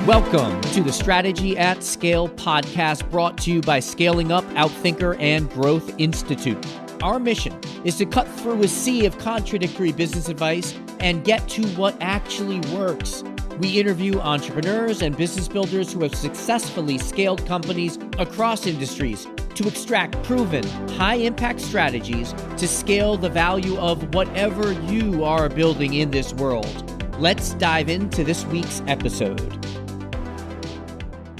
Welcome to the Strategy at Scale podcast, brought to you by Scaling Up, Outthinker, and Growth Institute. Our mission is to cut through a sea of contradictory business advice and get to what actually works. We interview entrepreneurs and business builders who have successfully scaled companies across industries to extract proven, high-impact strategies to scale the value of whatever you are building in this world. Let's dive into this week's episode.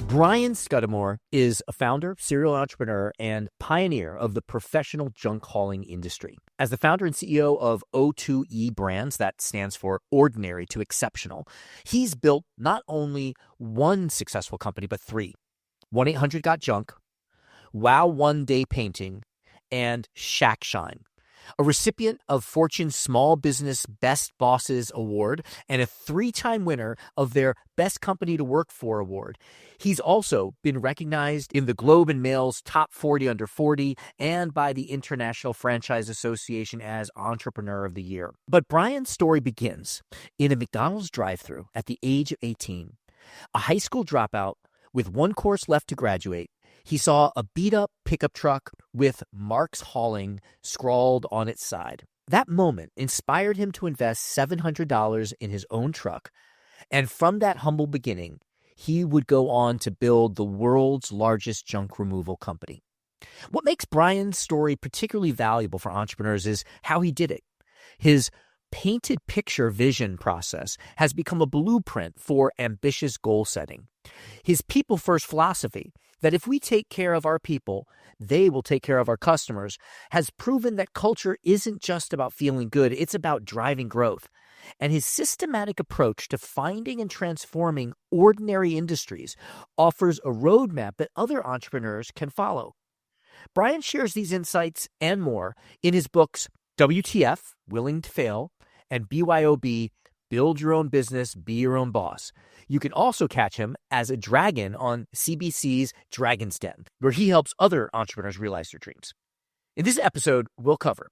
Brian Scudamore is a founder, serial entrepreneur, and pioneer of the professional junk hauling industry. As the founder and CEO of O2E Brands, that stands for Ordinary to Exceptional, he's built not only one successful company, but three. 1-800-GOT-JUNK, Wow One Day Painting, and Shack Shine. A recipient of Fortune's Small Business Best Bosses Award and a 3-time winner of their Best Company to Work For Award. He's also been recognized in the Globe and Mail's Top 40 Under 40 and by the International Franchise Association as Entrepreneur of the Year. But Brian's story begins in a McDonald's drive-thru at the age of 18. A high school dropout with one course left to graduate, he saw a beat-up pickup truck with Mark's Hauling scrawled on its side. That moment inspired him to invest $700 in his own truck, and from that humble beginning, he would go on to build the world's largest junk removal company. What makes Brian's story particularly valuable for entrepreneurs is how he did it. His painted picture vision process has become a blueprint for ambitious goal setting. His people-first philosophy, that if we take care of our people, they will take care of our customers, has proven that culture isn't just about feeling good, it's about driving growth. And his systematic approach to finding and transforming ordinary industries offers a roadmap that other entrepreneurs can follow. Brian shares these insights and more in his books WTF, Willing to Fail, and BYOB, Build Your Own Business, Be Your Own Boss. You can also catch him as a dragon on CBC's Dragon's Den, where he helps other entrepreneurs realize their dreams. In this episode, we'll cover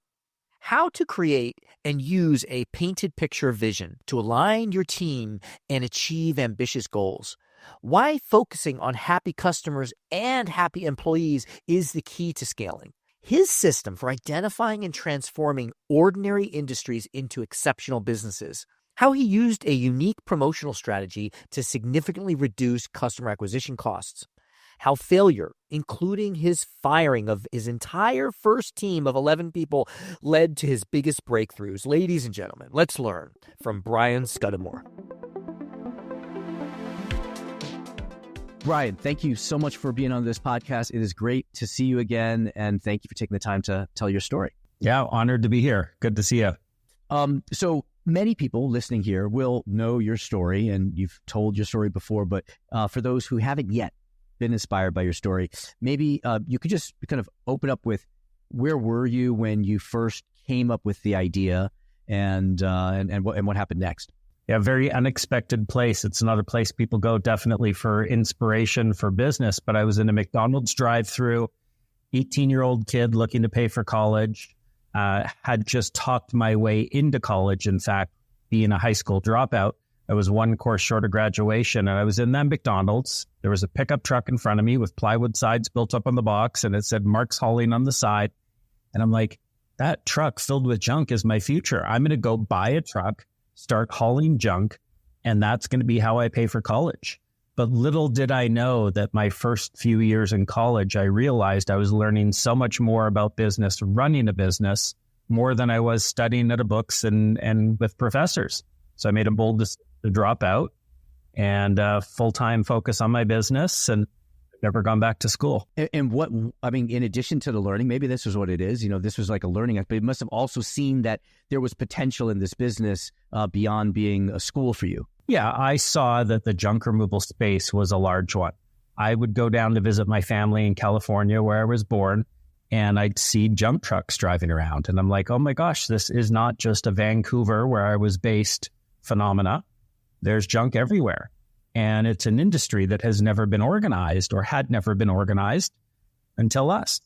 how to create and use a painted picture vision to align your team and achieve ambitious goals, why focusing on happy customers and happy employees is the key to scaling, his system for identifying and transforming ordinary industries into exceptional businesses, how he used a unique promotional strategy to significantly reduce customer acquisition costs, how failure, including his firing of his entire first team of 11 people, led to his biggest breakthroughs. Ladies and gentlemen, let's learn from Brian Scudamore. Brian, thank you so much for being on this podcast. It is great to see you again, and thank you for taking the time to tell your story. Yeah, honored to be here. Good to see you. So many people listening here will know your story, and you've told your story before, but for those who haven't yet been inspired by your story, maybe you could just kind of open up with where were you when you first came up with the idea, and what happened next? Yeah, very unexpected place. It's not a place people go definitely for inspiration for business, but I was in a McDonald's drive-thru, 18-year-old kid looking to pay for college, had just talked my way into college. In fact, being a high school dropout, I was one course short of graduation, and I was in that McDonald's. There was a pickup truck in front of me with plywood sides built up on the box, and it said Mark's Hauling on the side. And I'm like, that truck filled with junk is my future. I'm going to go buy a truck, start hauling junk, and that's going to be how I pay for college. But little did I know that my first few years in college, I realized I was learning so much more about business, running a business, more than I was studying at a books and with professors. So I made a bold decision to drop out and full-time focus on my business, and never gone back to school. And what, I mean, in addition to the learning, maybe this is what it is, this was like a learning, but it must have also seen that there was potential in this business beyond being a school for you. Yeah, I saw that the junk removal space was a large one. I would go down to visit my family in California where I was born, and I'd see junk trucks driving around. And I'm like, oh my gosh, this is not just a Vancouver where I was based phenomena. There's junk everywhere. And it's an industry that has never been organized or had never been organized until us.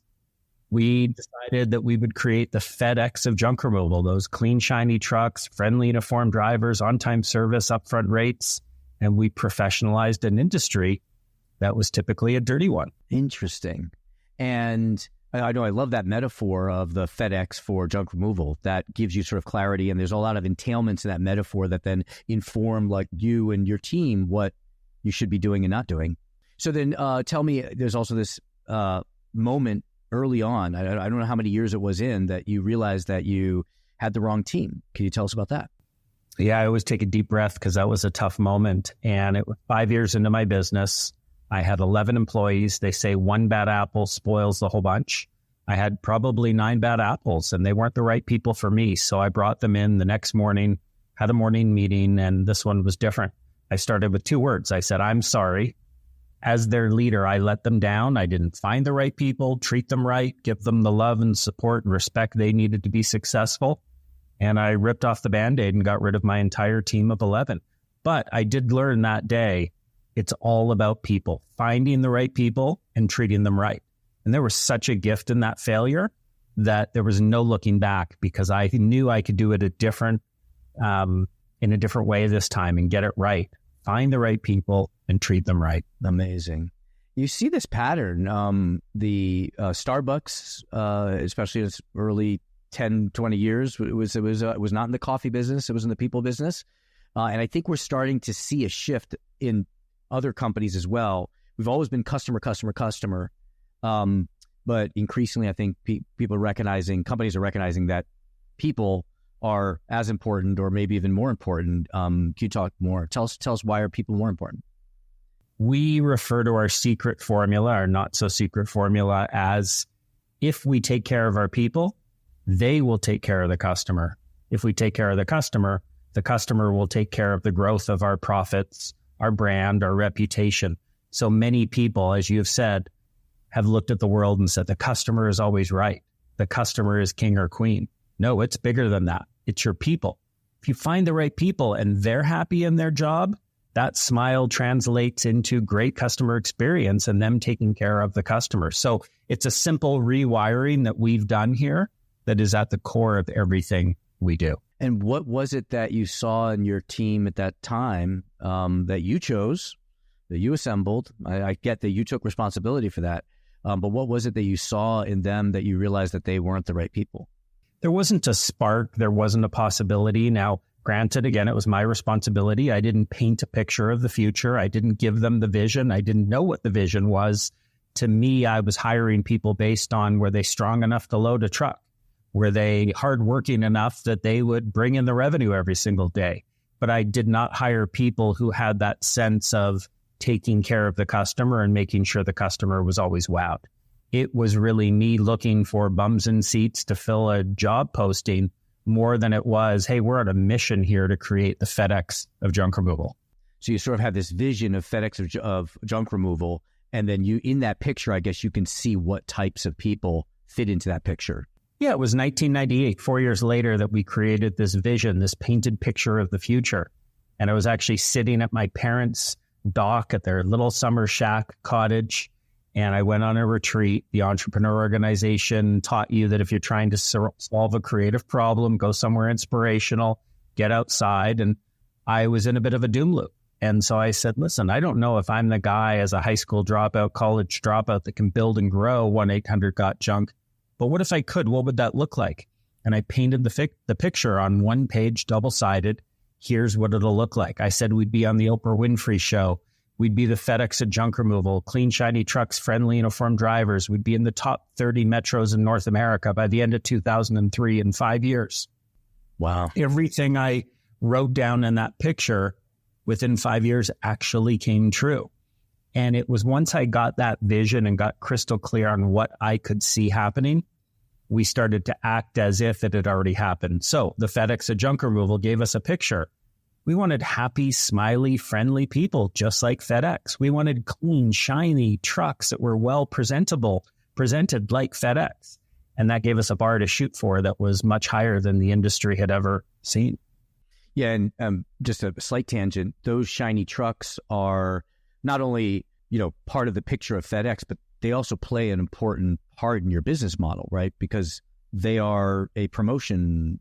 We decided that we would create the FedEx of junk removal, those clean, shiny trucks, friendly, uniformed drivers, on-time service, upfront rates. and we professionalized an industry that was typically a dirty one. Interesting. And I know I love that metaphor of the FedEx for junk removal. That gives you sort of clarity, and there's a lot of entailments in that metaphor that then inform like you and your team what you should be doing and not doing. So then tell me, there's also this moment early on, I don't know how many years it was in, that you realized that you had the wrong team. Can you tell us about that? Yeah, I always take a deep breath because that was a tough moment. And it was 5 years into my business. I had 11 employees. They say one bad apple spoils the whole bunch. I had probably 9 bad apples, and they weren't the right people for me. So I brought them in the next morning, had a morning meeting, and this one was different. I started with 2 words. I said, I'm sorry. As their leader, I let them down. I didn't find the right people, treat them right, give them the love and support and respect they needed to be successful. And I ripped off the Band-Aid and got rid of my entire team of 11. But I did learn that day, it's all about people, finding the right people and treating them right. And there was such a gift in that failure that there was no looking back, because I knew I could do it in a different way this time and get it right. Find the right people and treat them right. Amazing. You see this pattern. The Starbucks, especially in its early 10, 20 years, it was not in the coffee business. It was in the people business. And I think we're starting to see a shift in other companies as well. We've always been customer. But increasingly, I think companies are recognizing that people are as important, or maybe even more important. Can you talk more? Tell us why are people more important? We refer to our secret formula, our not so secret formula, as if we take care of our people, they will take care of the customer. If we take care of the customer will take care of the growth of our profits, our brand, our reputation. So many people, as you have said, have looked at the world and said, the customer is always right. The customer is king or queen. No, it's bigger than that. It's your people. If you find the right people and they're happy in their job, that smile translates into great customer experience and them taking care of the customer. So it's a simple rewiring that we've done here that is at the core of everything we do. And what was it that you saw in your team at that time that you chose, that you assembled? I get that you took responsibility for that. But what was it that you saw in them that you realized that they weren't the right people? There wasn't a spark. There wasn't a possibility. Now, granted, again, it was my responsibility. I didn't paint a picture of the future. I didn't give them the vision. I didn't know what the vision was. To me, I was hiring people based on, were they strong enough to load a truck? Were they hardworking enough that they would bring in the revenue every single day? But I did not hire people who had that sense of taking care of the customer and making sure the customer was always wowed. It was really me looking for bums in seats to fill a job posting more than it was, hey, we're on a mission here to create the FedEx of junk removal. So you sort of have this vision of FedEx of junk removal, and then you, in that picture, I guess you can see what types of people fit into that picture. Yeah, it was 1998, 4 years later, that we created this vision, this painted picture of the future. And I was actually sitting at my parents' dock at their little summer shack cottage, and I went on a retreat. The Entrepreneur Organization taught you that if you're trying to solve a creative problem, go somewhere inspirational, get outside. And I was in a bit of a doom loop. And so I said, listen, I don't know if I'm the guy as a high school dropout, college dropout that can build and grow 1-800-GOT-JUNK. But what if I could? What would that look like? And I painted the picture on one page, double-sided. Here's what it'll look like. I said we'd be on the Oprah Winfrey Show. We'd be the FedEx of junk removal, clean, shiny trucks, friendly, uniformed drivers. We'd be in the top 30 metros in North America by the end of 2003 in 5 years. Wow. Everything I wrote down in that picture within 5 years actually came true. And it was once I got that vision and got crystal clear on what I could see happening, we started to act as if it had already happened. So the FedEx of junk removal gave us a picture. We wanted happy, smiley, friendly people, just like FedEx. We wanted clean, shiny trucks that were well presented like FedEx. And that gave us a bar to shoot for that was much higher than the industry had ever seen. Yeah, and just a slight tangent, those shiny trucks are not only, part of the picture of FedEx, but they also play an important part in your business model, right? Because they are a promotion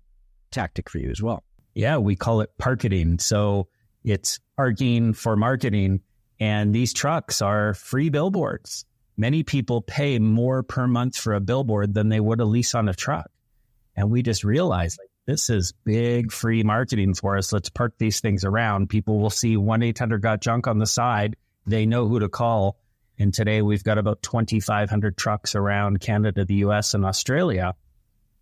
tactic for you as well. Yeah, we call it parketing. So, It's parking for marketing. And these trucks are free billboards. Many people pay more per month for a billboard than they would a lease on a truck. And we just realized, like, this is big free marketing for us. Let's park these things around. People will see 1-800-GOT-JUNK on the side. They know who to call. And today we've got about 2,500 trucks around Canada, the US, and Australia.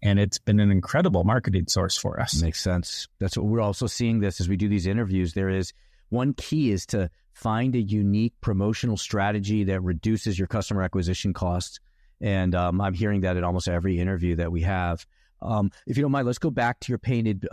And it's been an incredible marketing source for us. Makes sense. That's what we're also seeing this as we do these interviews. There is one key is to find a unique promotional strategy that reduces your customer acquisition costs. And I'm hearing that in almost every interview that we have. If you don't mind, let's go back to your painted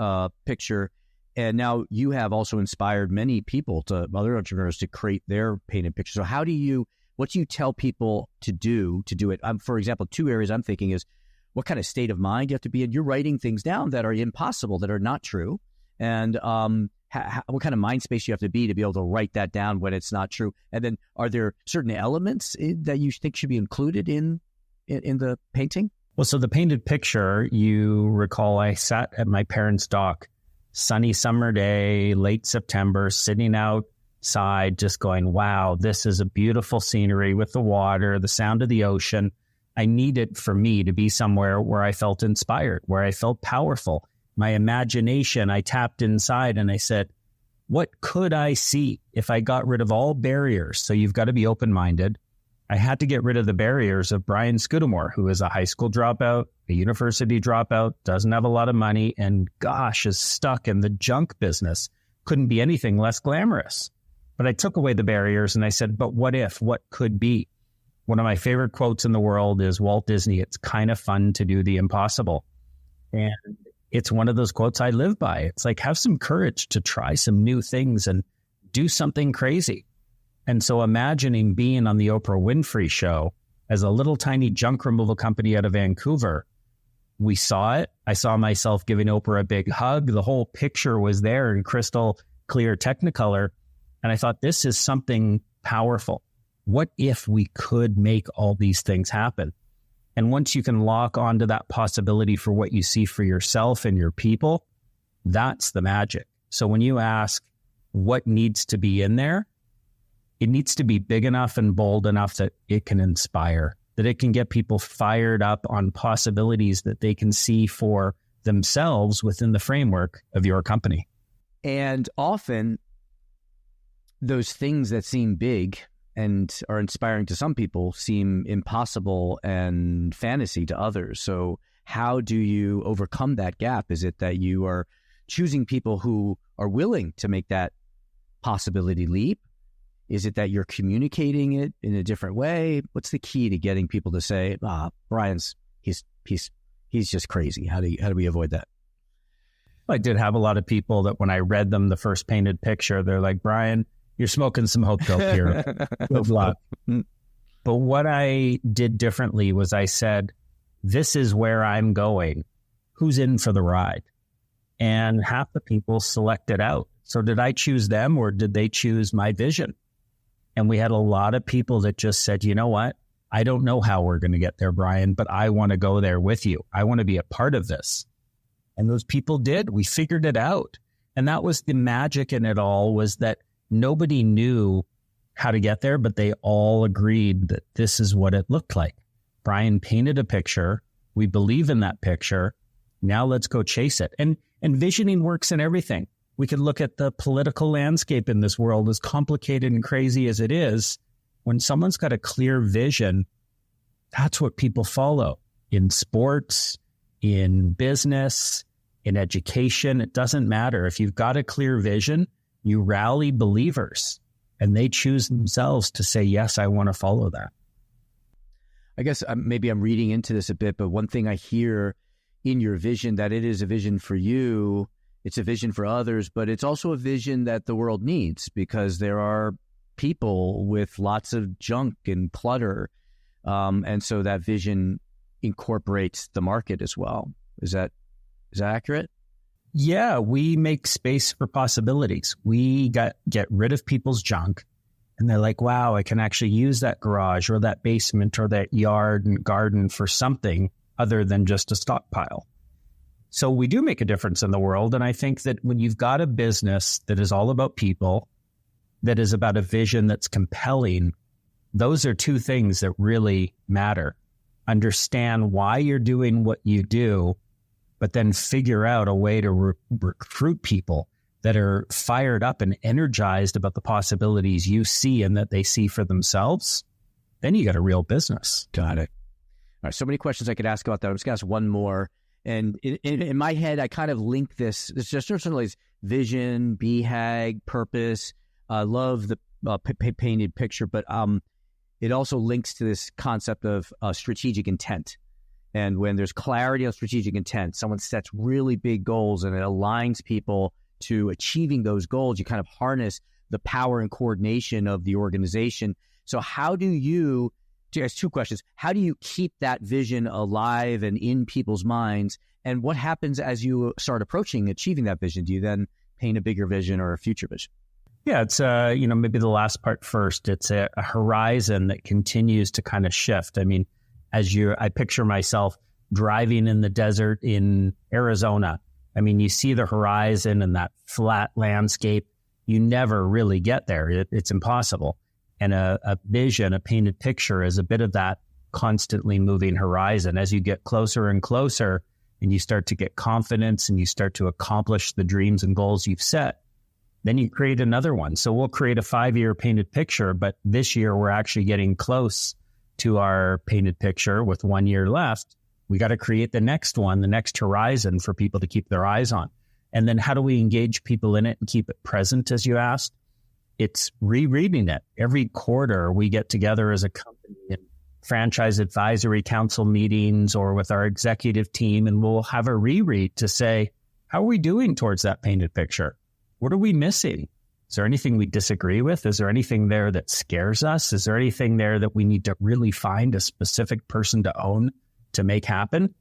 picture. And now you have also inspired many people, other entrepreneurs, to create their painted picture. So what do you tell people to do it? For example, two areas I'm thinking is what kind of state of mind you have to be in. You're writing things down that are impossible, that are not true. And what kind of mind space you have to be able to write that down when it's not true. And then are there certain elements that you think should be included in the painting? Well, so the painted picture, you recall I sat at my parents' dock, sunny summer day, late September, sitting outside, just going, wow, this is a beautiful scenery with the water, the sound of the ocean. I needed for me to be somewhere where I felt inspired, where I felt powerful. My imagination, I tapped inside and I said, what could I see if I got rid of all barriers? So you've got to be open-minded. I had to get rid of the barriers of Brian Scudamore, who is a high school dropout, a university dropout, doesn't have a lot of money, and gosh, is stuck in the junk business. Couldn't be anything less glamorous. But I took away the barriers and I said, but what if? What could be? One of my favorite quotes in the world is Walt Disney. It's kind of fun to do the impossible. And it's one of those quotes I live by. It's like, have some courage to try some new things and do something crazy. And so imagining being on the Oprah Winfrey show as a little tiny junk removal company out of Vancouver, we saw it. I saw myself giving Oprah a big hug. The whole picture was there in crystal clear Technicolor. And I thought, this is something powerful. What if we could make all these things happen? And once you can lock onto that possibility for what you see for yourself and your people, that's the magic. So when you ask what needs to be in there, it needs to be big enough and bold enough that it can inspire, that it can get people fired up on possibilities that they can see for themselves within the framework of your company. And often those things that seem big and are inspiring to some people seem impossible and fantasy to others. So how do you overcome that gap? Is it that you are choosing people who are willing to make that possibility leap? Is it that you're communicating it in a different way? What's the key to getting people to say, Brian's, he's just crazy. How do we avoid that? I did have a lot of people that when I read them the first painted picture, they're like, Brian, you're smoking some hope dope here. Good luck. But what I did differently was I said, this is where I'm going. Who's in for the ride? And half the people selected out. So did I choose them or did they choose my vision? And we had a lot of people that just said, you know what? I don't know how we're going to get there, Brian, but I want to go there with you. I want to be a part of this. And those people did. We figured it out. And that was the magic in it all, was that nobody knew how to get there, but they all agreed that this is what it looked like. Brian painted a picture. We believe in that picture. Now let's go chase it. And visioning works in everything. We could look at the political landscape in this world, as complicated and crazy as it is. When someone's got a clear vision, that's what people follow. In sports, in business, in education, it doesn't matter. If you've got a clear vision, you rally believers and they choose themselves to say, yes, I want to follow that. I guess maybe I'm reading into this a bit, but one thing I hear in your vision, that it is a vision for you, it's a vision for others, but it's also a vision that the world needs, because there are people with lots of junk and clutter. And so that vision incorporates the market as well. Is that accurate? Yeah, we make space for possibilities. We get rid of people's junk, and they're like, wow, I can actually use that garage or that basement or that yard and garden for something other than just a stockpile. So we do make a difference in the world. And I think that when you've got a business that is all about people, that is about a vision that's compelling, those are two things that really matter. Understand why you're doing what you do, but then figure out a way to recruit people that are fired up and energized about the possibilities you see and that they see for themselves. Then you got a real business. Got it. All right. So many questions I could ask about that. I'm just going to ask one more. And in my head, I kind of link this. It's just certainly vision, BHAG, purpose. I love the painted picture, but it also links to this concept of strategic intent. And when there's clarity on strategic intent, someone sets really big goals and it aligns people to achieving those goals. You kind of harness the power and coordination of the organization. So how do you, there's two questions. How do you keep that vision alive and in people's minds? And what happens as you start approaching achieving that vision? Do you then paint a bigger vision or a future vision? Yeah, it's, maybe the last part first. It's a horizon that continues to kind of shift. I mean, I picture myself driving in the desert in Arizona. I mean, you see the horizon and that flat landscape. You never really get there. It's impossible. And a vision, a painted picture is a bit of that constantly moving horizon. As you get closer and closer and you start to get confidence and you start to accomplish the dreams and goals you've set, then you create another one. So we'll create a 5-year painted picture, but this year we're actually getting close to our painted picture with 1 year left. We got to create the next one, the next horizon for people to keep their eyes on. And then how do we engage people in it and keep it present, as you asked? It's rereading it. Every quarter we get together as a company in franchise advisory council meetings or with our executive team, and we'll have a reread to say, how are we doing towards that painted picture? What are we missing? Is there anything we disagree with? Is there anything there that scares us? Is there anything there that we need to really find a specific person to own to make happen?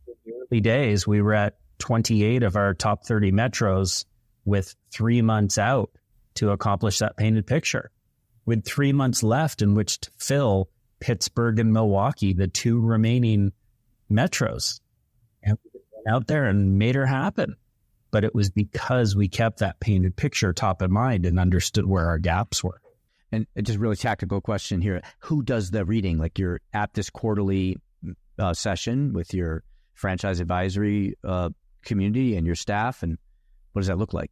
In the early days, we were at 28 of our top 30 metros with 3 months out to accomplish that painted picture. With 3 months left in which to fill Pittsburgh and Milwaukee, the two remaining metros. And we went out there and made her happen. But it was because we kept that painted picture top of mind and understood where our gaps were. And just really tactical question here. Who does the reading? Like you're at this quarterly session with your franchise advisory community and your staff, and what does that look like?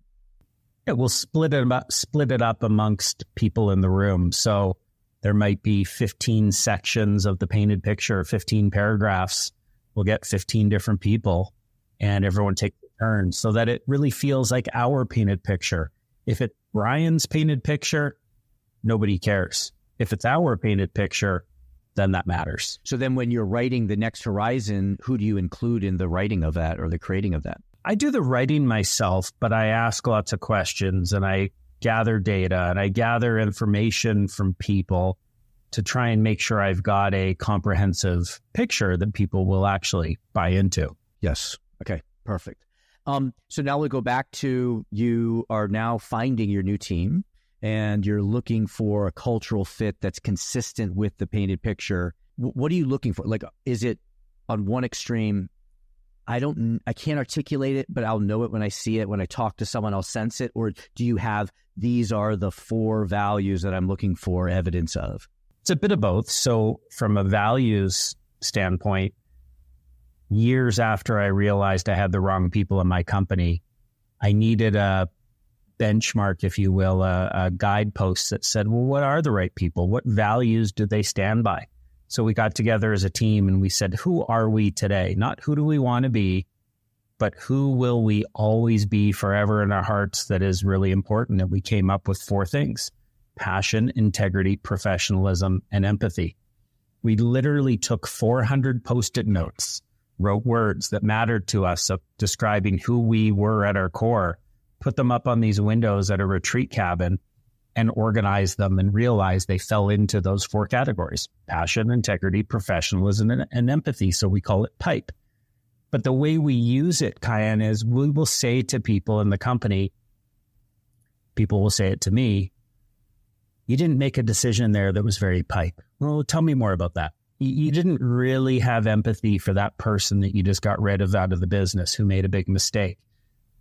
Yeah, we'll split it up amongst people in the room. So there might be 15 sections of the painted picture, 15 paragraphs. We'll get 15 different people and everyone takes a turn so that it really feels like our painted picture. If it's Brian's painted picture, nobody cares. If it's our painted picture, then that matters. So then when you're writing the next horizon, who do you include in the writing of that or the creating of that? I do the writing myself, but I ask lots of questions and I gather data and I gather information from people to try and make sure I've got a comprehensive picture that people will actually buy into. Yes. Okay, perfect. So now we go back to you are now finding your new team and you're looking for a cultural fit that's consistent with the painted picture. What are you looking for? Like, is it on one extreme? I can't articulate it, but I'll know it when I see it. When I talk to someone, I'll sense it. Or do you have, these are the 4 values that I'm looking for evidence of? It's a bit of both. So from a values standpoint, years after I realized I had the wrong people in my company, I needed a benchmark, if you will, a guidepost that said, well, what are the right people? What values do they stand by? So we got together as a team and we said, who are we today? Not who do we want to be, but who will we always be forever in our hearts that is really important. And we came up with 4 things: passion, integrity, professionalism, and empathy. We literally took 400 Post-it notes, wrote words that mattered to us of describing who we were at our core, put them up on these windows at a retreat cabin, and organized them and realized they fell into those 4 categories: passion, integrity, professionalism, and empathy. So we call it PIPE. But the way we use it, Kyan, is we will say to people in the company, people will say it to me, you didn't make a decision there that was very PIPE. Well, tell me more about that. You didn't really have empathy for that person that you just got rid of out of the business who made a big mistake.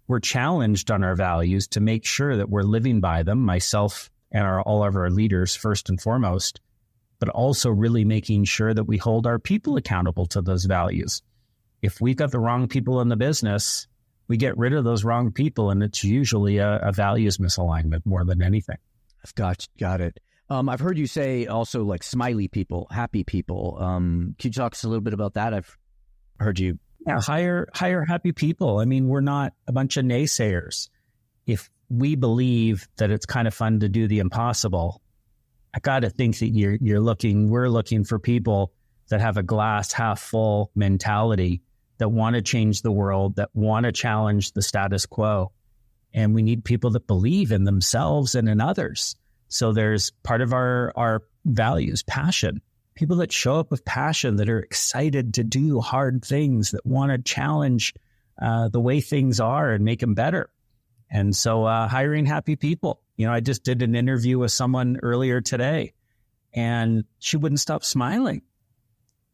We're challenged on our values to make sure that we're living by them, myself and all of our leaders first and foremost, but also really making sure that we hold our people accountable to those values. If we've got the wrong people in the business, we get rid of those wrong people, and it's usually a values misalignment more than anything. I've got it. I've heard you say also like smiley people, happy people. Could you talk to us a little bit about that? I've heard you. Yeah, hire happy people. I mean, we're not a bunch of naysayers. If we believe that it's kind of fun to do the impossible, I got to think that we're looking for people that have a glass half full mentality, that want to change the world, that want to challenge the status quo. And we need people that believe in themselves and in others. So there's part of our values, passion. People that show up with passion, that are excited to do hard things, that want to challenge the way things are and make them better. And so hiring happy people. You know, I just did an interview with someone earlier today, and she wouldn't stop smiling.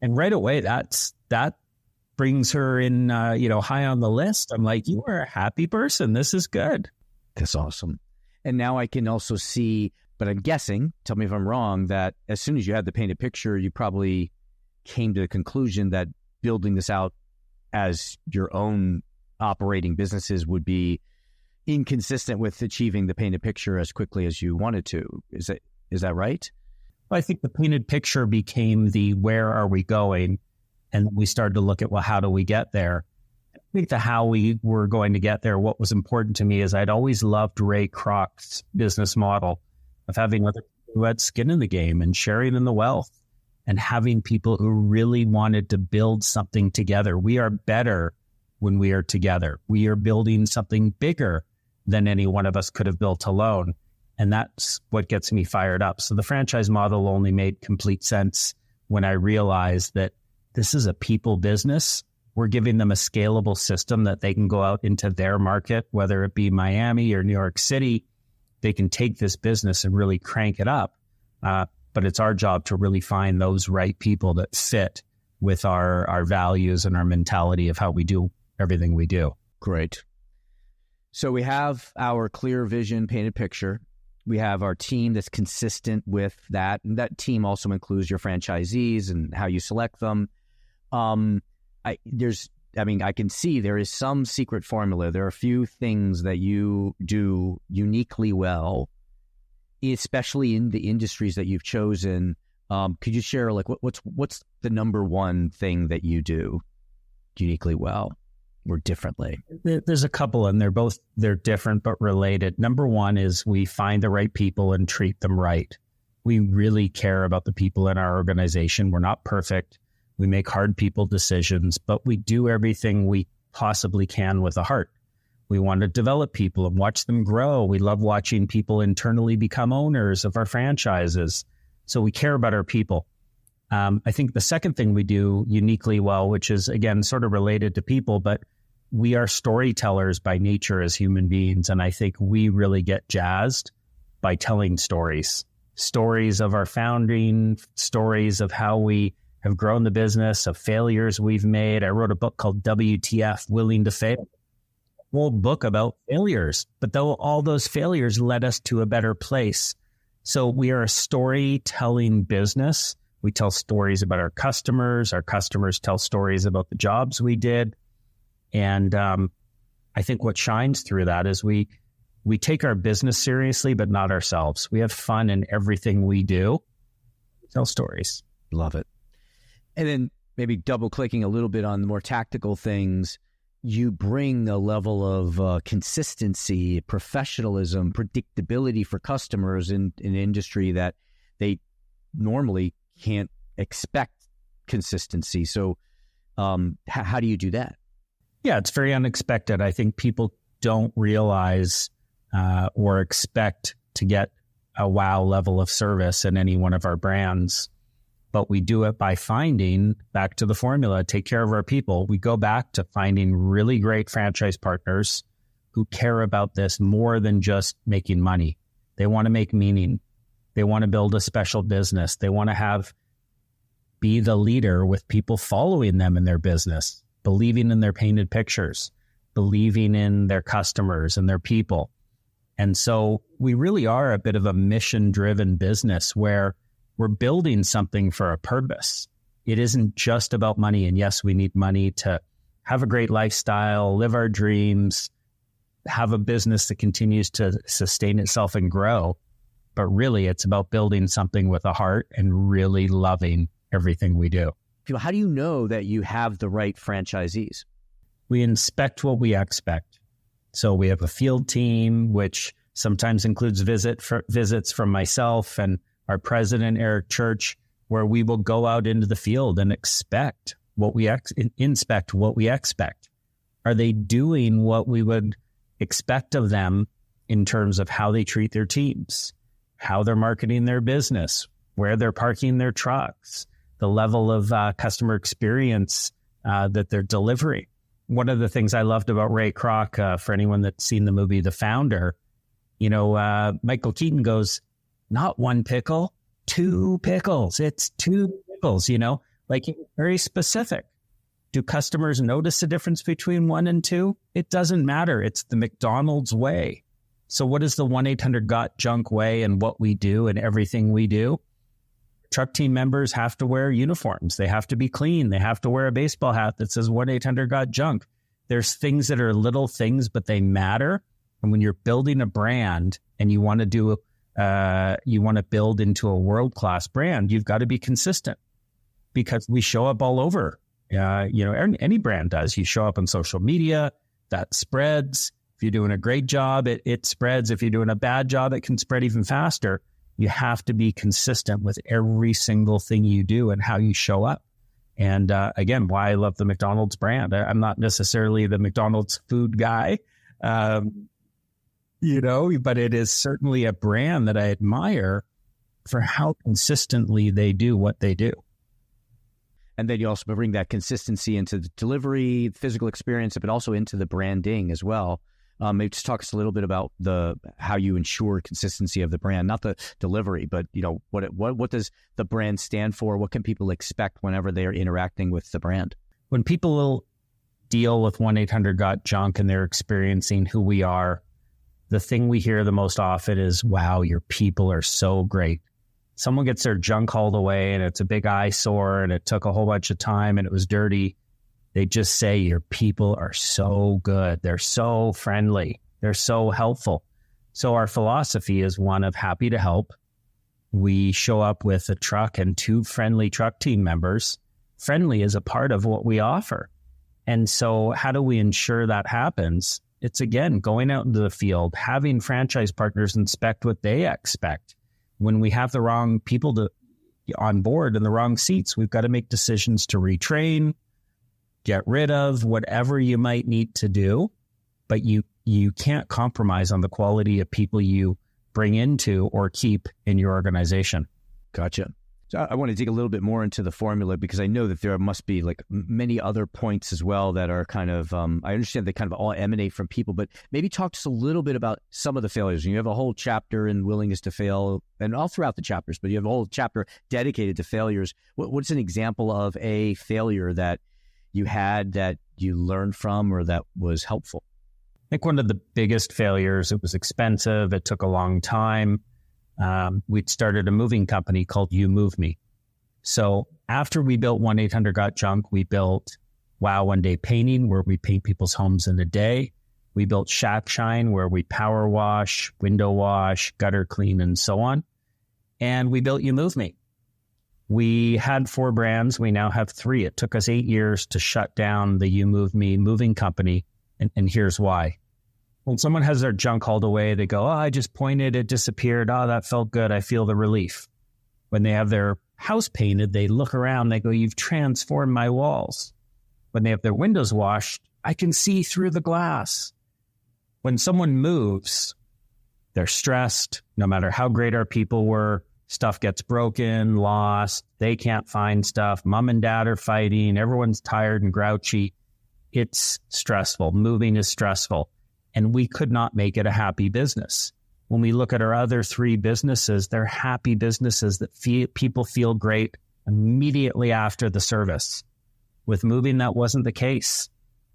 And right away, that brings her in, high on the list. I'm like, you are a happy person. This is good. That's awesome. And now I can also see, but I'm guessing, tell me if I'm wrong, that as soon as you had the painted picture, you probably came to the conclusion that building this out as your own operating businesses would be inconsistent with achieving the painted picture as quickly as you wanted to. Is that right? Well, I think the painted picture became the where are we going? And we started to look at, well, how do we get there? I think the how we were going to get there, what was important to me is I'd always loved Ray Kroc's business model of having other people who had skin in the game and sharing in the wealth and having people who really wanted to build something together. We are better when we are together. We are building something bigger than any one of us could have built alone. And that's what gets me fired up. So the franchise model only made complete sense when I realized that this is a people business. We're giving them a scalable system that they can go out into their market, whether it be Miami or New York City. They can take this business and really crank it up. But it's our job to really find those right people that fit with our values and our mentality of how we do everything we do. Great. So we have our clear vision, painted picture. We have our team that's consistent with that. And that team also includes your franchisees and how you select them. I can see there is some secret formula. There are a few things that you do uniquely well, especially in the industries that you've chosen. Could you share like what's the number one thing that you do uniquely well or differently? There's a couple, and they're different but related. Number one is we find the right people and treat them right. We really care about the people in our organization. We're not perfect. We make hard people decisions, but we do everything we possibly can with a heart. We want to develop people and watch them grow. We love watching people internally become owners of our franchises. So we care about our people. I think the second thing we do uniquely well, which is, again, sort of related to people, but we are storytellers by nature as human beings. And I think we really get jazzed by telling stories of our founding, stories of how we have grown the business, of failures we've made. I wrote a book called WTF, Willing to Fail. A whole book about failures, but though all those failures led us to a better place. So we are a storytelling business. We tell stories about our customers tell stories about the jobs we did. And I think what shines through that is we take our business seriously, but not ourselves. We have fun in everything we do. We tell stories. Love it. And then maybe double clicking a little bit on the more tactical things, you bring a level of consistency, professionalism, predictability for customers in an industry that they normally can't expect consistency. So how do you do that? Yeah, it's very unexpected. I think people don't realize or expect to get a wow level of service in any one of our brands. But we do it by finding, back to the formula, take care of our people. We go back to finding really great franchise partners who care about this more than just making money. They want to make meaning. They want to build a special business. They want to have be the leader with people following them in their business, believing in their painted pictures, believing in their customers and their people. And so we really are a bit of a mission-driven business where we're building something for a purpose. It isn't just about money. And yes, we need money to have a great lifestyle, live our dreams, have a business that continues to sustain itself and grow. But really, it's about building something with a heart and really loving everything we do. How do you know that you have the right franchisees? We inspect what we expect. So we have a field team, which sometimes includes visits from myself and our president, Eric Church, where we will go out into the field and inspect what we expect. Are they doing what we would expect of them in terms of how they treat their teams, how they're marketing their business, where they're parking their trucks, the level of customer experience that they're delivering? One of the things I loved about Ray Kroc, for anyone that's seen the movie The Founder, Michael Keaton goes, not one pickle, 2 pickles. It's 2 pickles, like very specific. Do customers notice the difference between 1 and 2? It doesn't matter. It's the McDonald's way. So what is the 1-800-GOT-JUNK way and what we do and everything we do? Truck team members have to wear uniforms. They have to be clean. They have to wear a baseball hat that says 1-800-GOT-JUNK. There's things that are little things, but they matter. And when you're building a brand and you want to build into a world-class brand, you've got to be consistent because we show up all over. Any brand does. You show up on social media, that spreads. If you're doing a great job, it spreads. If you're doing a bad job, it can spread even faster. You have to be consistent with every single thing you do and how you show up. And again, why I love the McDonald's brand. I'm not necessarily the McDonald's food guy, but it is certainly a brand that I admire for how consistently they do what they do. And then you also bring that consistency into the delivery, physical experience, but also into the branding as well. Maybe just talk us a little bit about how you ensure consistency of the brand, not the delivery, but what does the brand stand for? What can people expect whenever they are interacting with the brand? When people deal with 1-800-GOT-JUNK and they're experiencing who we are, the thing we hear the most often is, wow, your people are so great. Someone gets their junk hauled away and it's a big eyesore and it took a whole bunch of time and it was dirty. They just say your people are so good. They're so friendly. They're so helpful. So our philosophy is one of happy to help. We show up with a truck and 2 friendly truck team members. Friendly is a part of what we offer. And so how do we ensure that happens? It's, again, going out into the field, having franchise partners inspect what they expect. When we have the wrong people on board in the wrong seats, we've got to make decisions to retrain, get rid of whatever you might need to do, but you can't compromise on the quality of people you bring into or keep in your organization. Gotcha. So I want to dig a little bit more into the formula because I know that there must be like many other points as well that are kind of, I understand they kind of all emanate from people, but maybe talk to us a little bit about some of the failures. You have a whole chapter in willingness to fail and all throughout the chapters, but you have a whole chapter dedicated to failures. What's an example of a failure that you had that you learned from or that was helpful? I think one of the biggest failures, it was expensive. It took a long time. We'd started a moving company called You Move Me. So after we built 1-800-GOT-JUNK, we built Wow One Day Painting, where we paint people's homes in a day. We built Shack Shine, where we power wash, window wash, gutter clean, and so on. And we built You Move Me. We had 4 brands. We now have 3. It took us 8 years to shut down the You Move Me moving company. And here's why. When someone has their junk hauled away, they go, oh, I just pointed, it disappeared. Oh, that felt good. I feel the relief. When they have their house painted, they look around, they go, you've transformed my walls. When they have their windows washed, I can see through the glass. When someone moves, they're stressed. No matter how great our people were, stuff gets broken, lost. They can't find stuff. Mom and dad are fighting. Everyone's tired and grouchy. It's stressful. Moving is stressful. And we could not make it a happy business. When we look at our other 3 businesses, they're happy businesses that people feel great. immediately after the service. With moving, that wasn't the case.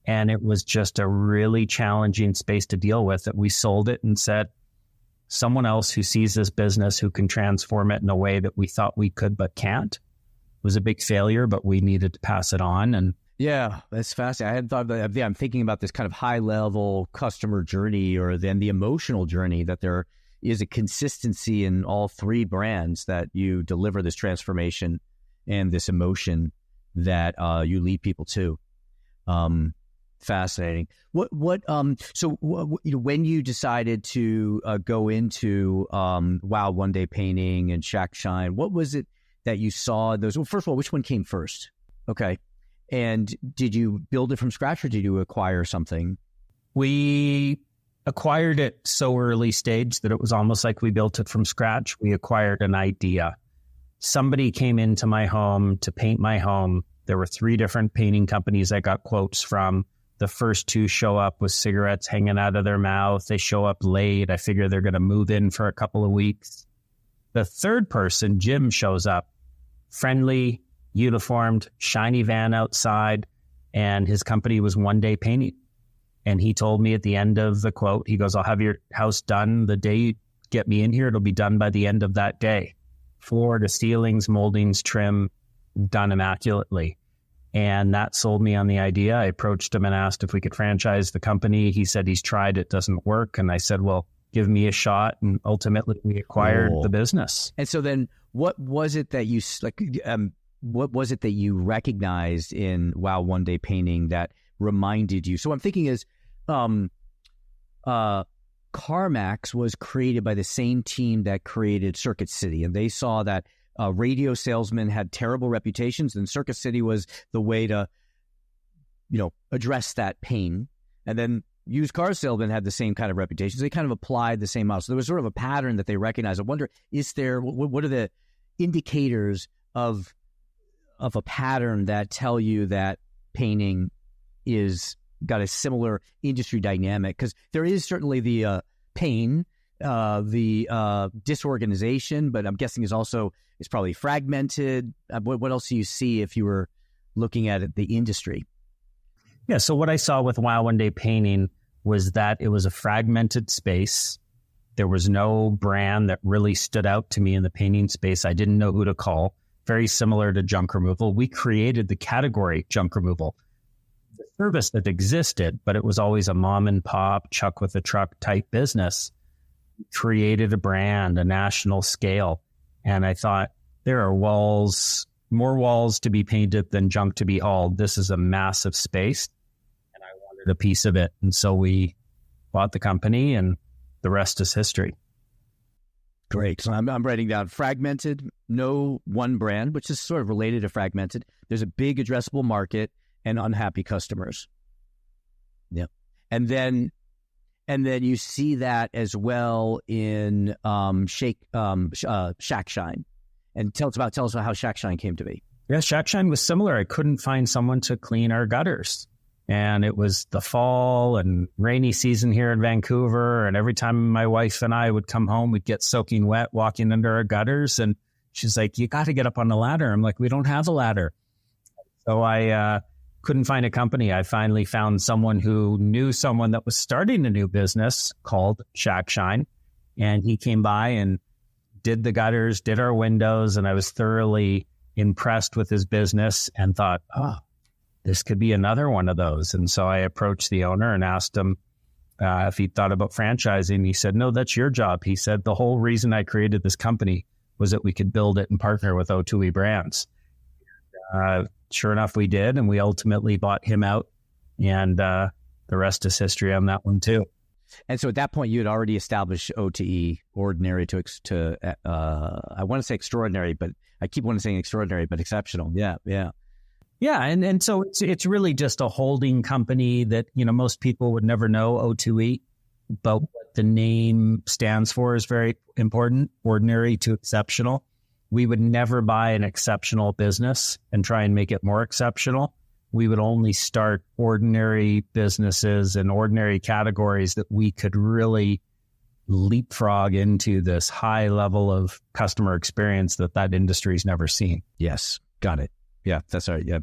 And it was just a really challenging space to deal with, that we sold it and said, someone else who sees this business, who can transform it in a way that we thought we could but can't. It was a big failure, but we needed to pass it on. And yeah, that's fascinating. I hadn't thought about that. I'm thinking about this kind of high-level customer journey, or then the emotional journey, that there is a consistency in all three brands, that you deliver this transformation and this emotion that you lead people to. Fascinating. So when you decided to go into Wow One Day Painting and Shack Shine, what was it that you saw those? Well, first of all, which one came first? Okay. And did you build it from scratch, or did you acquire something? We acquired it so early stage that it was almost like we built it from scratch. We acquired an idea. Somebody came into my home to paint my home. There were 3 different painting companies I got quotes from. The first 2 show up with cigarettes hanging out of their mouth. They show up late. I figure they're going to move in for a couple of weeks. The third person, Jim, shows up, friendly, uniformed, shiny van outside, and his company was One Day Painting. And he told me at the end of the quote, he goes, I'll have your house done the day you get me in here. It'll be done by the end of that day. Floor to ceilings, moldings, trim, done immaculately. And that sold me on the idea. I approached him and asked if we could franchise the company. He said he's tried, it doesn't work. And I said, well, give me a shot. And ultimately we acquired the business. And so then what was it that you what was it that you recognized in Wow One Day Painting that reminded you? So I'm thinking is CarMax was created by the same team that created Circuit City, and they saw that radio salesmen had terrible reputations, and Circuit City was the way to, address that pain. And then used car salesmen had the same kind of reputations. They kind of applied the same model. So there was sort of a pattern that they recognized. I wonder, what are the indicators of a pattern that tell you that painting is got a similar industry dynamic? Because there is certainly the pain, the disorganization, but I'm guessing it's probably fragmented. What else do you see if you were looking at the industry? Yeah, so what I saw with Wow One Day Painting was that it was a fragmented space. There was no brand that really stood out to me in the painting space. I didn't know who to call. Very similar to junk removal. We created the category junk removal, the service that existed, but it was always a mom and pop, Chuck with a truck type business. We created a brand, a national scale. And I thought, there are more walls to be painted than junk to be hauled. This is a massive space, and I wanted a piece of it. And so we bought the company, and the rest is history. Great. So I'm writing down fragmented, no one brand, which is sort of related to fragmented. There's a big addressable market and unhappy customers. Yeah. And then you see that as well in Shack Shine. And tell us about how Shack Shine came to be. Yeah, Shack Shine was similar. I couldn't find someone to clean our gutters. And it was the fall and rainy season here in Vancouver. And every time my wife and I would come home, we'd get soaking wet walking under our gutters. And she's like, you got to get up on the ladder. I'm like, we don't have a ladder. So I couldn't find a company. I finally found someone who knew someone that was starting a new business called Shack Shine. And he came by and did the gutters, did our windows. And I was thoroughly impressed with his business and thought, this could be another one of those. And so I approached the owner and asked him if he thought about franchising. He said, no, that's your job. He said, the whole reason I created this company was that we could build it and partner with O2E Brands. Sure enough, we did. And we ultimately bought him out. And the rest is history on that one, too. And so at that point, you had already established O2E, ordinary to I want to say extraordinary, but I keep wanting to say extraordinary, but exceptional. Yeah. Yeah, and so it's really just a holding company that, most people would never know O2E, but what the name stands for is very important, ordinary to exceptional. We would never buy an exceptional business and try and make it more exceptional. We would only start ordinary businesses and ordinary categories that we could really leapfrog into this high level of customer experience that industry's never seen. Yes, got it. Yeah, that's right. Yeah,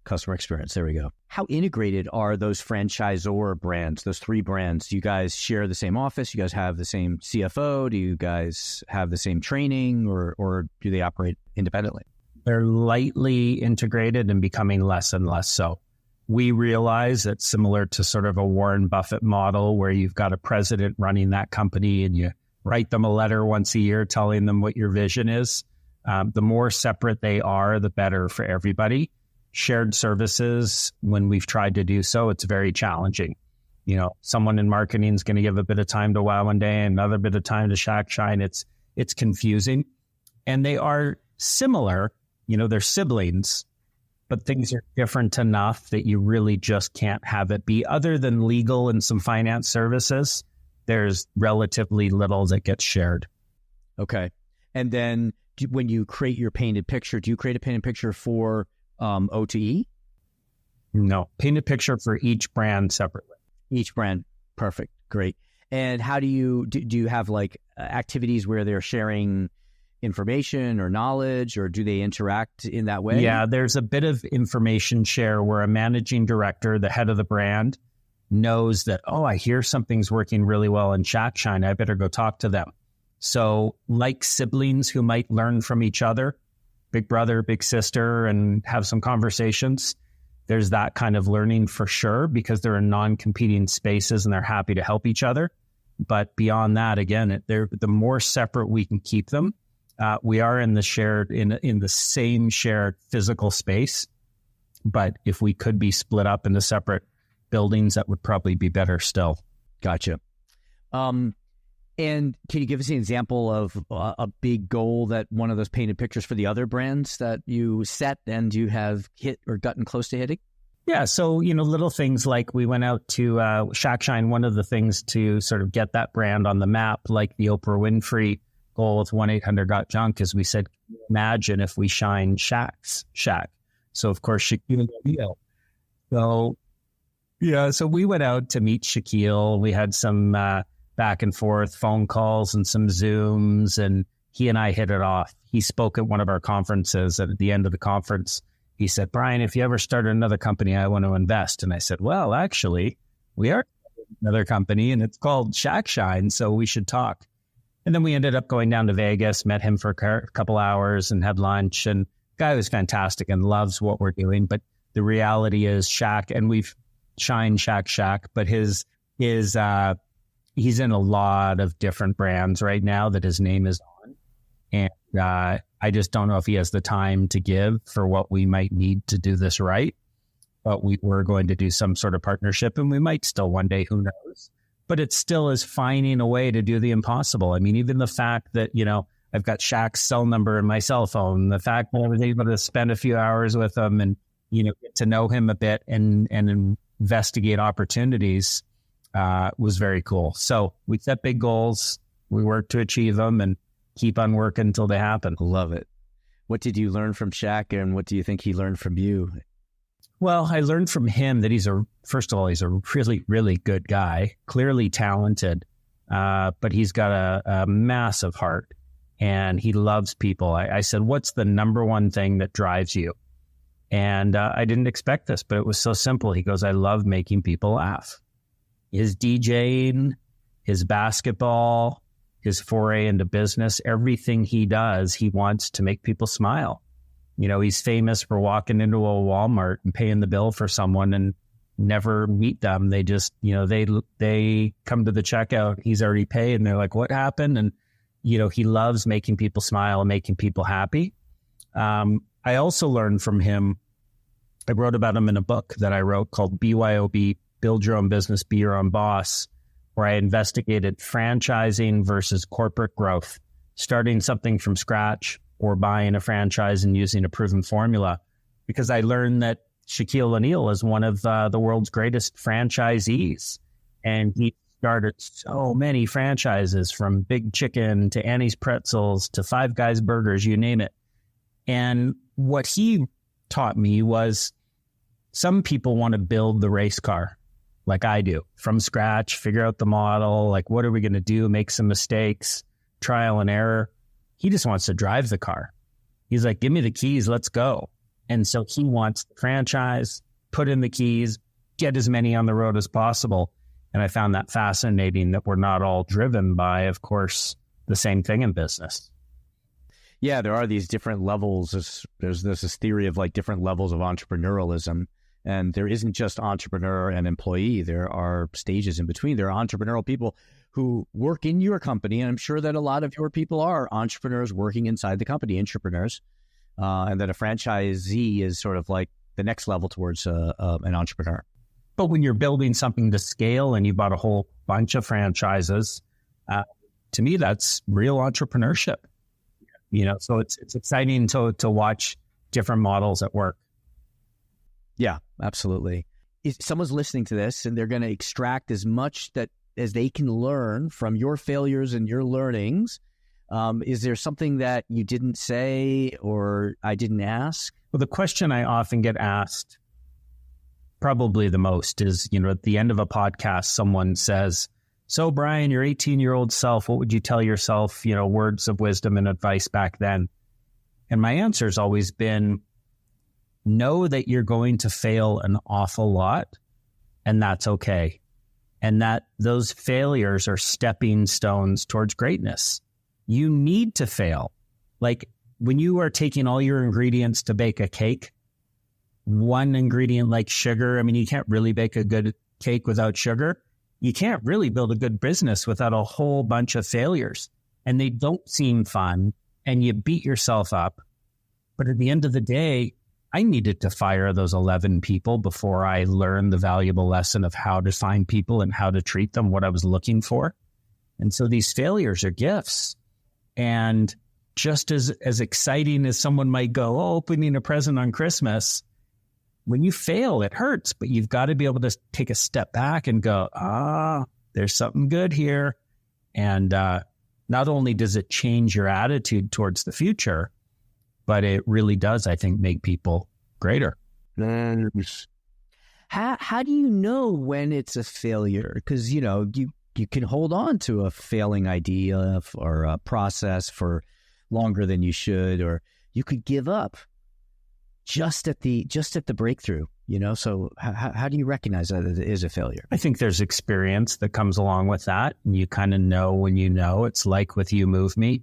customer experience. There we go. How integrated are those franchisor brands, those 3 brands? Do you guys share the same office? You guys have the same CFO? Do you guys have the same training, or do they operate independently? They're lightly integrated and becoming less and less so. We realize that similar to sort of a Warren Buffett model where you've got a president running that company and you write them a letter once a year telling them what your vision is. The more separate they are, the better for everybody. Shared services, when we've tried to do so, it's very challenging. You know, someone in marketing is going to give a bit of time to Wow one day, another bit of time to Shack Shine. It's confusing. And they are similar, you know, they're siblings, but things are different enough that you really just can't have it be. Other than legal and some finance services, there's relatively little that gets shared. Okay. And then when you create your painted picture, do you create a painted picture for O2E? No, painted picture for each brand separately. Each brand. Perfect. Great. And how do you have like activities where they're sharing information or knowledge, or do they interact in that way? Yeah, there's a bit of information share where a managing director, the head of the brand, knows that, oh, I hear something's working really well in Shack Shine. I better go talk to them. So like siblings who might learn from each other, big brother, big sister, and have some conversations. There's that kind of learning for sure, because they're in non-competing spaces and they're happy to help each other. But beyond that, again, the more separate we can keep them, we are in the same shared physical space. But if we could be split up into separate buildings, that would probably be better still. Gotcha. And can you give us an example of a big goal that one of those painted pictures for the other brands that you set and you have hit or gotten close to hitting? Yeah. So, you know, little things like we went out to Shack Shine. One of the things to sort of get that brand on the map, like the Oprah Winfrey goal with 1-800-GOT-JUNK, is we said, imagine if we shine Shack's Shack. So, of course, Shaquille O'Neal. So, yeah, so we went out to meet Shaquille. We had some back and forth phone calls and some Zooms, and he and I hit it off. He spoke at one of our conferences, and at the end of the conference, he said, Brian, if you ever start another company, I want to invest. And I said, well, actually, we are another company, and it's called Shack Shine, so we should talk. And then we ended up going down to Vegas, met him for a couple hours and had lunch. And the guy was fantastic and loves what we're doing. But the reality is Shack, and we've shined Shack, but he's in a lot of different brands right now that his name is on. And I just don't know if he has the time to give for what we might need to do this right. But we were going to do some sort of partnership, and we might still one day, who knows? But it still is finding a way to do the impossible. I mean, even the fact that, you know, I've got Shaq's cell number in my cell phone, the fact that I was able to spend a few hours with him and, you know, get to know him a bit and investigate opportunities was very cool. So we set big goals, we work to achieve them, and keep on working until they happen. Love it. What did you learn from Shaq, and what do you think he learned from you? Well, I learned from him that he's a really, really good guy, clearly talented, but he's got a massive heart and he loves people. I said, what's the number one thing that drives you? And I didn't expect this, but it was so simple. He goes, I love making people laugh. His DJing, his basketball, his foray into business, everything he does, he wants to make people smile. You know, he's famous for walking into a Walmart and paying the bill for someone and never meet them. They just, you know, they come to the checkout, he's already paid, and they're like, what happened? And, you know, he loves making people smile and making people happy. I also learned from him, I wrote about him in a book that I wrote called BYOB, Build Your Own Business, Be Your Own Boss, where I investigated franchising versus corporate growth, starting something from scratch or buying a franchise and using a proven formula, because I learned that Shaquille O'Neal is one of the world's greatest franchisees. And he started so many franchises, from Big Chicken to Annie's Pretzels to Five Guys Burgers, you name it. And what he taught me was some people want to build the race car. like I do, from scratch, figure out the model, like what are we going to do, make some mistakes, trial and error. He just wants to drive the car. He's like, give me the keys, let's go. And so he wants the franchise, put in the keys, get as many on the road as possible. And I found that fascinating that we're not all driven by, of course, the same thing in business. Yeah, there are these different levels. There's this theory of like different levels of entrepreneurialism. And there isn't just entrepreneur and employee. There are stages in between. There are entrepreneurial people who work in your company. And I'm sure that a lot of your people are entrepreneurs working inside the company, entrepreneurs. And then a franchisee is sort of like the next level towards an entrepreneur. But when you're building something to scale and you bought a whole bunch of franchises, to me, that's real entrepreneurship. So it's exciting to watch different models at work. Yeah, absolutely. If someone's listening to this and they're going to extract as much as they can learn from your failures and your learnings, is there something that you didn't say or I didn't ask? Well, the question I often get asked, probably the most, is, at the end of a podcast, someone says, so Brian, your 18-year-old self, what would you tell yourself, words of wisdom and advice back then? And my answer has always been, know that you're going to fail an awful lot, and that's okay. And that those failures are stepping stones towards greatness. You need to fail. Like when you are taking all your ingredients to bake a cake, one ingredient like sugar, you can't really bake a good cake without sugar. You can't really build a good business without a whole bunch of failures. And they don't seem fun, and you beat yourself up. But at the end of the day, I needed to fire those 11 people before I learned the valuable lesson of how to find people and how to treat them, what I was looking for. And so these failures are gifts. And just as exciting as someone might go, opening a present on Christmas, when you fail, it hurts, but you've got to be able to take a step back and go, there's something good here. And not only does it change your attitude towards the future, but it really does, I think, make people greater. How do you know when it's a failure? Because, you can hold on to a failing idea or a process for longer than you should, or you could give up just at the breakthrough, So how do you recognize that it is a failure? I think there's experience that comes along with that. And you kind of know when you know. It's like with You Move Me.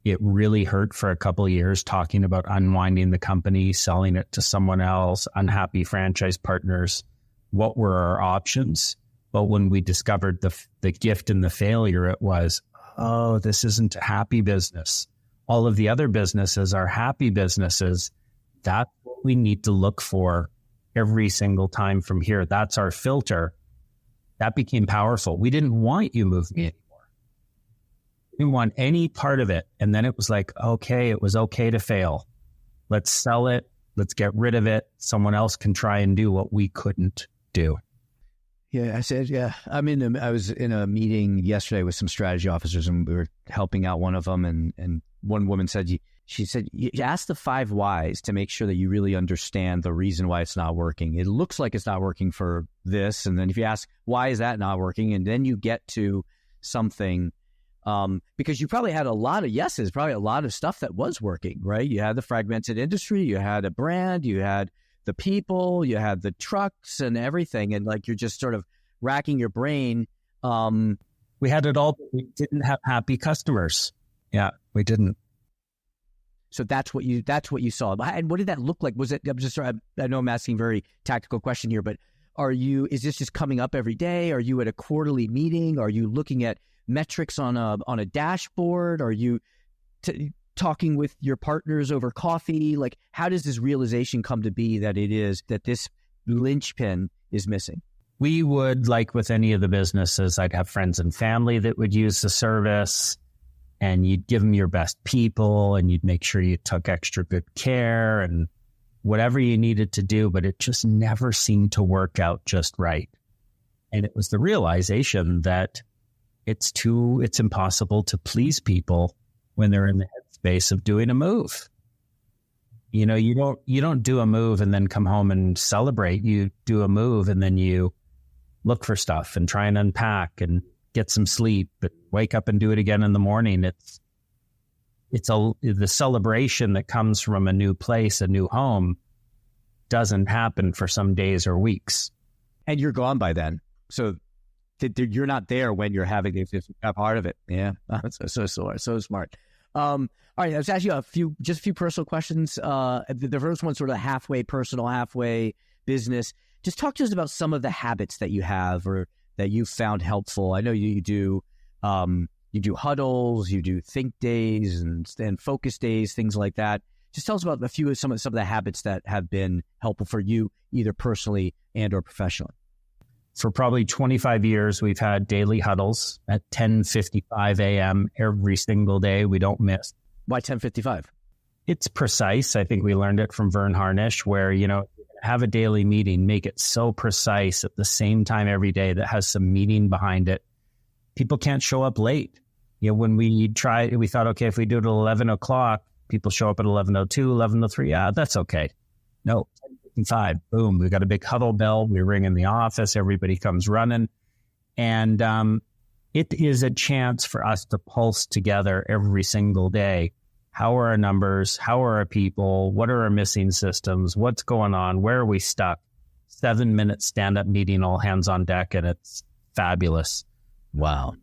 It really hurt for a couple of years talking about unwinding the company, selling it to someone else, unhappy franchise partners. What were our options? But when we discovered the gift and the failure, it was, this isn't a happy business. All of the other businesses are happy businesses. That's what we need to look for every single time from here. That's our filter. That became powerful. We didn't want You Move Me anymore. We didn't want any part of it. And then it was like, okay, it was okay to fail. Let's sell it. Let's get rid of it. Someone else can try and do what we couldn't do. Yeah, I said, yeah. I was in a meeting yesterday with some strategy officers, and we were helping out one of them. And one woman said, she said, you ask the 5 whys to make sure that you really understand the reason why it's not working. It looks like it's not working for this. And then if you ask, why is that not working? And then you get to something, because you probably had a lot of yeses, probably a lot of stuff that was working, right? You had the fragmented industry, you had a brand, you had the people, you had the trucks and everything. And like, you're just sort of racking your brain. We had it all, but we didn't have happy customers. Yeah, we didn't. So that's what you saw. And what did that look like? Was it, I know I'm asking a very tactical question here, but is this just coming up every day? Are you at a quarterly meeting? Are you looking at metrics on a dashboard? Are you talking with your partners over coffee? Like, how does this realization come to be that this linchpin is missing? We would, like with any of the businesses, I'd have friends and family that would use the service, and you'd give them your best people, and you'd make sure you took extra good care and whatever you needed to do, but it just never seemed to work out just right. And it was the realization that it's impossible to please people when they're in the headspace of doing a move. You don't do a move and then come home and celebrate. You do a move and then you look for stuff and try and unpack and get some sleep, but wake up and do it again in the morning. The celebration that comes from a new place, a new home, doesn't happen for some days or weeks. And you're gone by then. So you're not there when you're having a part of it. Yeah. So smart. All right. Let's ask you a few personal questions. The first one's sort of halfway personal, halfway business. Just talk to us about some of the habits that you have or that you found helpful. I know you do huddles, you do think days and focus days, things like that. Just tell us about some of the habits that have been helpful for you, either personally and or professionally. For probably 25 years, we've had daily huddles at 10:55 a.m. every single day. We don't miss. Why 10:55? It's precise. I think we learned it from Vern Harnish, where, have a daily meeting, make it so precise at the same time every day that has some meaning behind it. People can't show up late. When we thought, okay, if we do it at 11 o'clock, people show up at 11:02, 11:03. Yeah, that's okay. No, 10:55. Boom. We got a big huddle bell. We ring in the office. Everybody comes running. And it is a chance for us to pulse together every single day. How are our numbers? How are our people? What are our missing systems? What's going on? Where are we stuck? 7-minute stand-up meeting, all hands on deck, and it's fabulous. Wow.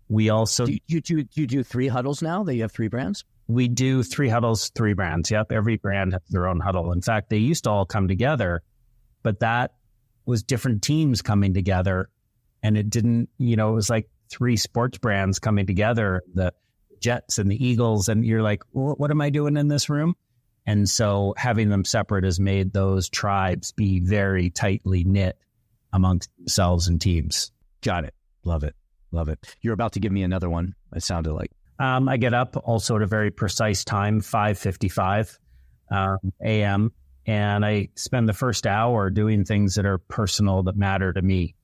We also... Do you do 3 huddles now that you have 3 brands? We do 3 huddles, 3 brands. Yep. Every brand has their own huddle. In fact, they used to all come together, but that was different teams coming together. And it didn't, it was like 3 sports brands coming together, the Jets and the Eagles. And you're like, what am I doing in this room? And so having them separate has made those tribes be very tightly knit amongst themselves and teams. Got it. Love it. Love it. You're about to give me another one, it sounded like. I get up also at a very precise time, 5:55 a.m., and I spend the first hour doing things that are personal, that matter to me.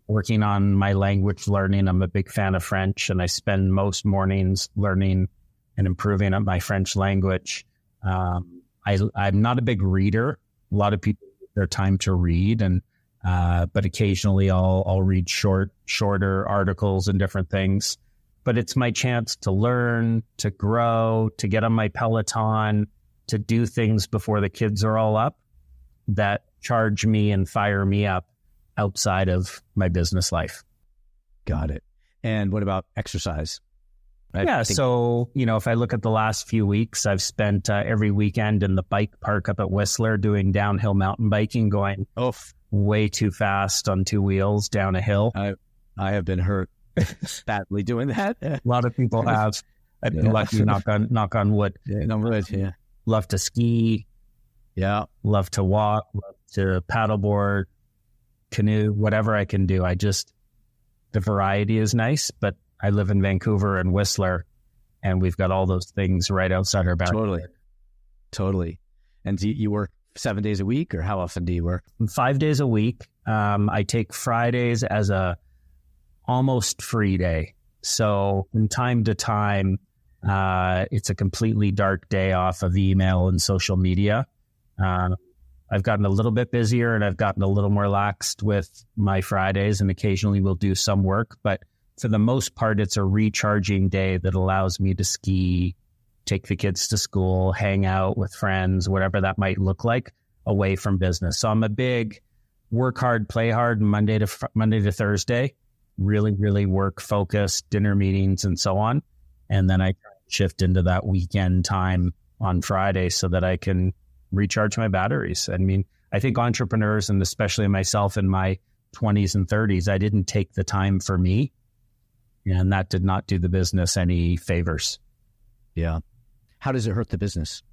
Working on my language learning. I'm a big fan of French, and I spend most mornings learning and improving on my French language. I'm not a big reader. A lot of people take their time to read, but occasionally I'll read shorter articles and different things. But it's my chance to learn, to grow, to get on my Peloton, to do things before the kids are all up that charge me and fire me up outside of my business life. Got it. And what about exercise? So, if I look at the last few weeks, I've spent every weekend in the bike park up at Whistler doing downhill mountain biking, going way too fast on 2 wheels down a hill. I have been hurt badly doing that. A lot of people have. I've been lucky, knock on wood. Yeah. Love to ski. Yeah. Love to walk, love to paddleboard, canoe, whatever I can do. The variety is nice, but I live in Vancouver and Whistler, and we've got all those things right outside our backyard. Totally. And do you work 7 days a week, or how often do you work? 5 days a week. I take Fridays as a almost free day. So from time to time, it's a completely dark day off of email and social media. I've gotten a little bit busier, and I've gotten a little more laxed with my Fridays, and occasionally we'll do some work. But for the most part, it's a recharging day that allows me to ski, take the kids to school, hang out with friends, whatever that might look like, away from business. So I'm a big work hard, play hard, Monday to Thursday, really, really work focused, dinner meetings and so on. And then I shift into that weekend time on Friday so that I can recharge my batteries. I mean, I think entrepreneurs, and especially myself in my 20s and 30s, I didn't take the time for me, and that did not do the business any favors. Yeah. How does it hurt the business?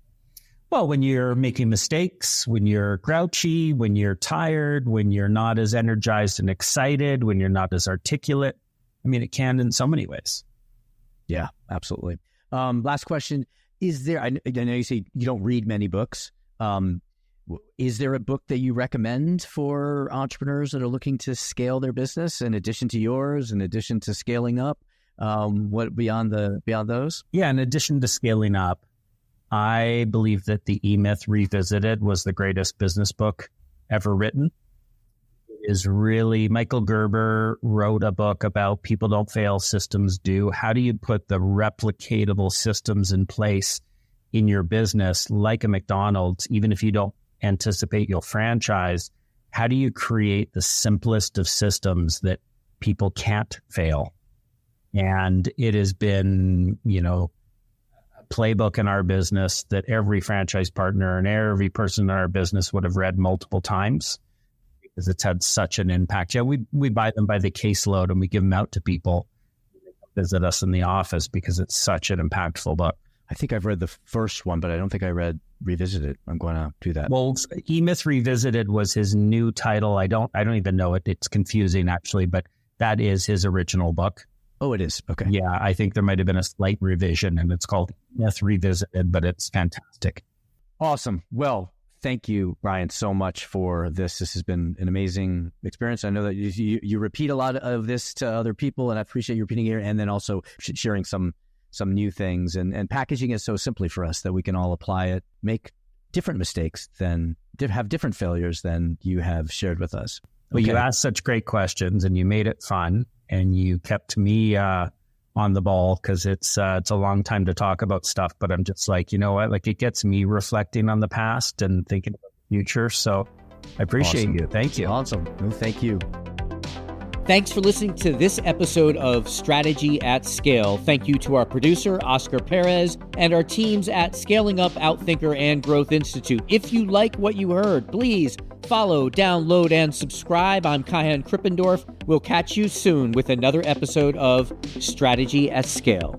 Well, when you're making mistakes, when you're grouchy, when you're tired, when you're not as energized and excited, when you're not as articulate, I mean, it can in so many ways. Yeah, absolutely. Last question. Is there, I know you say you don't read many books. Is there a book that you recommend for entrepreneurs that are looking to scale their business in addition to yours, in addition to scaling up? What beyond those? Yeah, in addition to scaling up, I believe that the E-Myth Revisited was the greatest business book ever written. It is really, Michael Gerber wrote a book about people don't fail, systems do. How do you put the replicatable systems in place in your business, like a McDonald's, even if you don't anticipate you'll franchise? How do you create the simplest of systems that people can't fail? And it has been, a playbook in our business that every franchise partner and every person in our business would have read multiple times because it's had such an impact. Yeah, we buy them by the caseload and we give them out to people who visit us in the office because it's such an impactful book. I think I've read the first one, but I don't think I read Revisited. I'm going to do that. Well, E-Myth Revisited was his new title. I don't even know it. It's confusing actually, but that is his original book. Oh, it is. Okay. Yeah, I think there might have been a slight revision and it's called E-Myth Revisited, but it's fantastic. Awesome. Well, thank you, Brian, so much for this. This has been an amazing experience. I know that you repeat a lot of this to other people, and I appreciate you repeating it, and then also sharing some new things and packaging it so simply for us that we can all apply it, make different mistakes have different failures than you have shared with us. Well, you asked such great questions and you made it fun and you kept me on the ball because it's a long time to talk about stuff, but I'm just like, you know what, like it gets me reflecting on the past and thinking about the future. So I appreciate you. Thank you. Awesome. No, thank you. Thanks for listening to this episode of Strategy at Scale. Thank you to our producer, Oscar Perez, and our teams at Scaling Up, Outthinker, and Growth Institute. If you like what you heard, please follow, download, and subscribe. I'm Kayan Krippendorf. We'll catch you soon with another episode of Strategy at Scale.